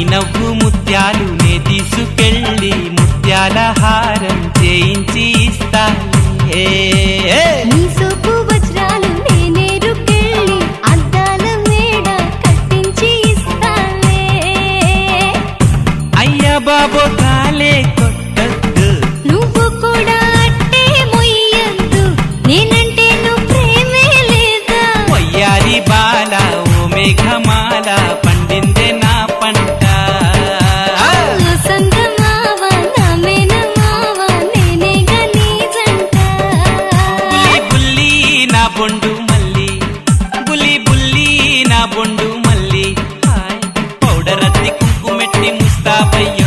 నవ్వు ముత్యాలు నే తీసుకెళ్ళి ముత్యాల హారం చేయించి ఇస్తాలే నీ సోపు వజ్రాలు నేనేరుకెళ్ళి అద్దాల మేడ కట్టించి ఇస్తాలే అయ్యా బాబో కాలే కొట్టద్దు నువ్వు కూడా అట్టే మొయ్యద్దు నేనంటే నువ్వు ప్రేమే లేదా వయ్యారి బాల ఓ మేఘమాల పండిందే నా పంట సంగమావ నా మేనమావ నేనేగా నీ జంట బుల్లి బుల్లి నా బొండు మల్లి బుల్లి బుల్లి నా బొండు మల్లి హాయ్ పౌడర్ అద్ది కుంకుమెట్టి ముస్తాబయ్యో